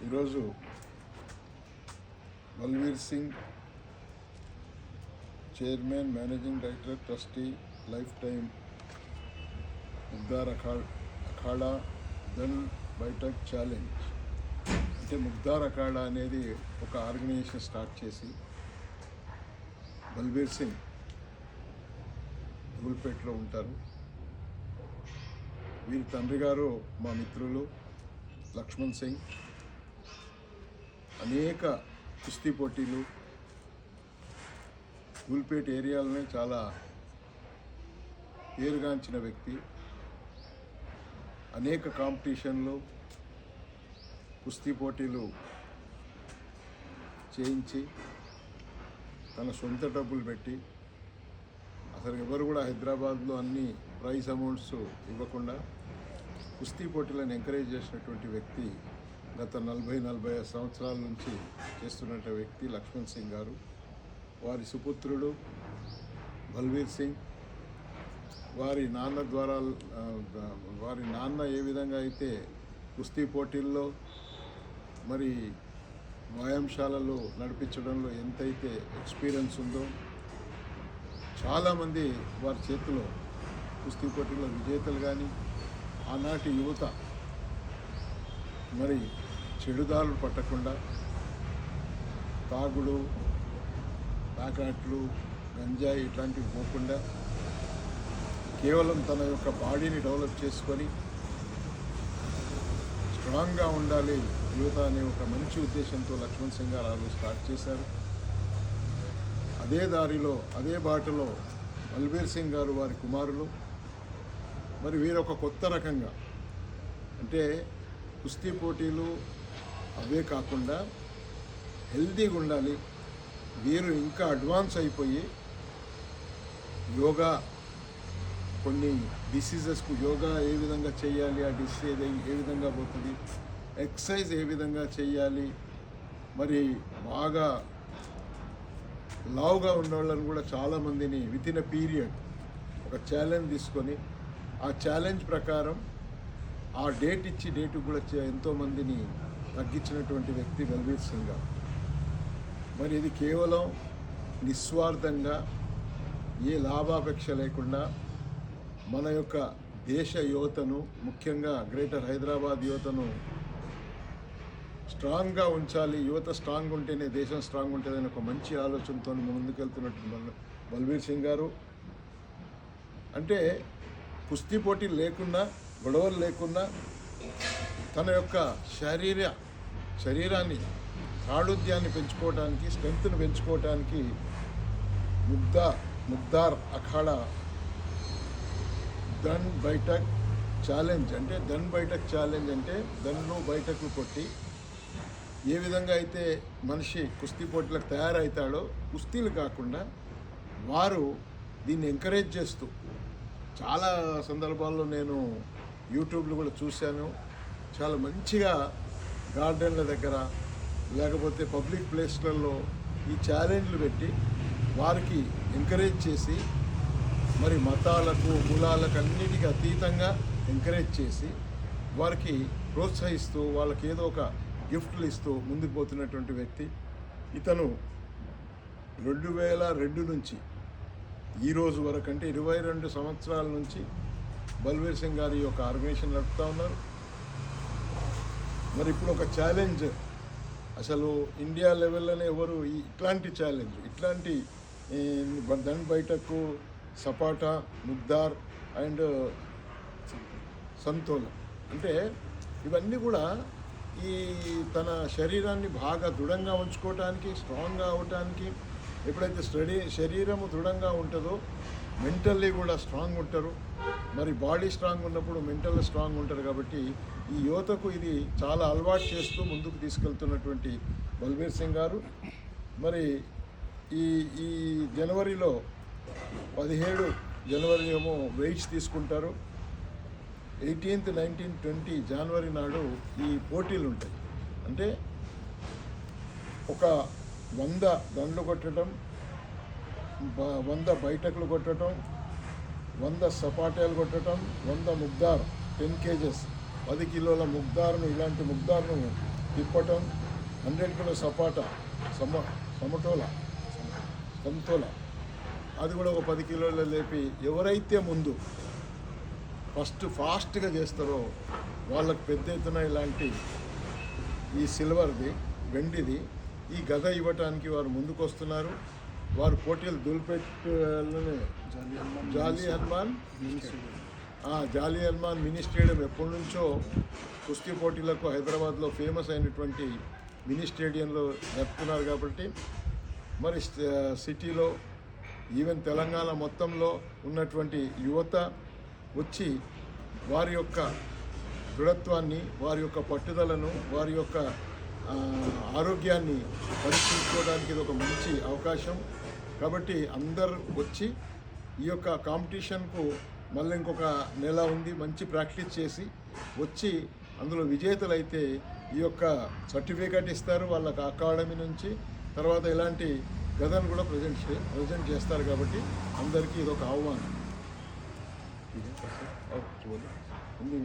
ఈరోజు Balvir Singh chairman, managing director, trustee, lifetime Mugdar Akhada Dhan Baithak challenge. అంటే ముగ్దార్ అఖాడా అనేది ఒక ఆర్గనైజేషన్ స్టార్ట్ చేసి బల్వీర్ సింగ్ ధూల్పేట్లో ఉంటారు. వీరి తండ్రి గారు మా మిత్రులు లక్ష్మణ్ సింగ్. అనేక కుస్తీ పోటీలు ధూల్పేట్ ఏరియాలోనే చాలా పేరుగాంచిన వ్యక్తి. అనేక కాంపిటీషన్లు కుస్తీ పోటీలు చేయించి తన సొంత డబ్బులు పెట్టి, అసలు ఎవరు కూడా హైదరాబాద్లో అన్ని ప్రైజ్ అమౌంట్స్ ఇవ్వకుండా కుస్తీ పోటీలను ఎంకరేజ్ చేసినటువంటి వ్యక్తి గత 40-45 సంవత్సరాల నుంచి చేస్తున్న వ్యక్తి లక్ష్మణ్ సింగ్ గారు. వారి సుపుత్రుడు బల్వీర్ సింగ్, వారి నాన్న ఏ విధంగా అయితే కుస్తీ పోటీల్లో మరి వ్యాయామశాలలు నడిపించడంలో ఎంతైతే ఎక్స్పీరియన్స్ ఉందో, చాలామంది వారి చేతిలో కుస్తీ పోటీల్లో విజేతలు. కానీ ఆనాటి యువత మరి చెడుదారులు పట్టకుండా తాగుడు, ప్యాకెట్లు, గంజాయి ఇట్లాంటివి పోకుండా కేవలం తన యొక్క బాడీని డెవలప్ చేసుకొని స్ట్రాంగ్గా ఉండాలి యువత అనే ఒక మంచి ఉద్దేశంతో లక్ష్మణ్ సింగ్ గారు స్టార్ట్ చేశారు. అదే దారిలో, అదే బాటలో బల్వీర్ సింగ్ గారు వారి కుమారులు. మరి వీరొక కొత్త రకంగా, అంటే కుస్తీ పోటీలు అవే కాకుండా హెల్తీగా ఉండాలి, వీరు ఇంకా అడ్వాన్స్ అయిపోయి యోగా, కొన్ని డిసీజెస్కు యోగా ఏ విధంగా చేయాలి, ఆ డిసీజ్ ఏ విధంగా పోతుంది, ఎక్సర్సైజ్ ఏ విధంగా చేయాలి, మరి బాగా లావుగా ఉన్న వాళ్ళని కూడా చాలామందిని వితిన్ ఎ పీరియడ్ ఒక ఛాలెంజ్ తీసుకొని, ఆ ఛాలెంజ్ ప్రకారం ఆ డేట్ ఇచ్చి డేటు కూడా ఎంతోమందిని తగ్గించినటువంటి వ్యక్తి బల్వీర్ సింగ్ గారు. మరి ఇది కేవలం నిస్వార్థంగా, ఏ లాభాపేక్ష లేకుండా మన యొక్క దేశ యువతను, ముఖ్యంగా గ్రేటర్ హైదరాబాద్ యువతను స్ట్రాంగ్గా ఉంచాలి. యువత స్ట్రాంగ్ ఉంటేనే దేశం స్ట్రాంగ్ ఉంటుందని ఒక మంచి ఆలోచనతో ముందుకెళ్తున్నట్టు బల్వీర్ సింగ్ గారు. అంటే కుస్తీ పోటీలు లేకున్నా, గొడవలు లేకున్నా తన యొక్క శరీరాన్ని, తాళుద్యాన్ని పెంచుకోవడానికి, స్ట్రెంగ్త్ను పెంచుకోవడానికి ముగ్దార్ అఖాడా దన్ బైఠక్ ఛాలెంజ్. అంటే దన్ బైఠక్ ఛాలెంజ్ అంటే దన్ను బయటకు కొట్టి ఏ విధంగా అయితే మనిషి కుస్తీ పోటీలకు తయారవుతాడో, కుస్తీలు కాకుండా వారు దీన్ని ఎంకరేజ్ చేస్తూ, చాలా సందర్భాల్లో నేను యూట్యూబ్లో కూడా చూశాను, చాలా మంచిగా గార్డెన్ల దగ్గర లేకపోతే పబ్లిక్ ప్లేస్లలో ఈ ఛాలెంజ్లు పెట్టి వారికి ఎంకరేజ్ చేసి, మరి మతాలకు, కులాలకు అన్నిటికీ అతీతంగా ఎంకరేజ్ చేసి వారికి ప్రోత్సహిస్తూ, వాళ్ళకి ఏదో ఒక గిఫ్ట్లు ఇస్తూ ముందుకు పోతున్నటువంటి వ్యక్తి. ఇతను 2002 నుంచి ఈ రోజు వరకు, అంటే 22 సంవత్సరాల నుంచి బల్వీర్ సింగ్ గారు ఈ యొక్క ఆర్గనైజేషన్ నడుపుతూ ఉన్నారు. మరి ఇప్పుడు ఒక ఛాలెంజ్, అసలు ఇండియా లెవెల్లోనే ఎవరు ఇట్లాంటి ఛాలెంజ్, ఇట్లాంటి దన్ బైఠక్, సపాటా, ముగ్దార్ అండ్ సంతోల, అంటే ఇవన్నీ కూడా ఈ తన శరీరాన్ని బాగా దృఢంగా ఉంచుకోవటానికి, స్ట్రాంగ్గా అవటానికి. ఎప్పుడైతే శరీరము దృఢంగా ఉంటుందో మెంటల్లీ కూడా స్ట్రాంగ్ ఉంటారు. మరి బాడీ స్ట్రాంగ్ ఉన్నప్పుడు మెంటల్ స్ట్రాంగ్ ఉంటారు. కాబట్టి ఈ యువతకు ఇది చాలా అలవాటు చేస్తూ ముందుకు తీసుకెళ్తున్నటువంటి బల్వీర్ సింగ్ గారు. మరి ఈ జనవరిలో 17 జనవరి ఏమో వెయిట్స్ తీసుకుంటారు. 18th, 19th, 20 జనవరి నాడు ఈ పోటీలు ఉంటాయి. అంటే ఒక 100 దండ్లు కొట్టడం, 100 బైఠకులు కొట్టడం, 100 సపాటాలు కొట్టడం, 100 ముగ్దార్ 10 కేజెస్ 10 కిలోల ముగ్దార్ను, ఇలాంటి ముగ్దార్ను తిప్పటం, 100 కిలో సపాటా సమతోల అది కూడా ఒక 10 కిలోలు లేపి ఎవరైతే ముందు ఫాస్ట్గా చేస్తారో వాళ్ళకు పెద్ద ఎత్తున ఇలాంటి ఈ సిల్వర్ది, వెండిది ఈ గద ఇవ్వటానికి వారు ముందుకు వస్తున్నారు. వారు పోటీలు దుల్పేట్లోనే జాలీ హనుమాన్ మినీ స్టేడియం ఎప్పటి నుంచో కుస్తీ పోటీలకు హైదరాబాద్లో ఫేమస్ అయినటువంటి మినీ స్టేడియంలో జరుపుతున్నారు. కాబట్టి మరి సిటీలో ఈవెన్ తెలంగాణ మొత్తంలో ఉన్నటువంటి యువత వచ్చి వారి యొక్క దృఢత్వాన్ని, వారి యొక్క పట్టుదలను, వారి యొక్క ఆరోగ్యాన్ని పరీక్షించుకోవడానికి ఇది ఒక మంచి అవకాశం. కాబట్టి అందరు వచ్చి ఈ యొక్క కాంపిటీషన్కు మళ్ళీ ఇంకొక నెల ఉంది, మంచి ప్రాక్టీస్ చేసి వచ్చి అందులో విజేతలైతే ఈ యొక్క సర్టిఫికేట్ ఇస్తారు వాళ్ళకి అకాడమీ నుంచి. తర్వాత ఇలాంటి గదను కూడా ప్రజెంట్ చేస్తారు. కాబట్టి అందరికీ ఇదొక ఆహ్వానం. ఉంది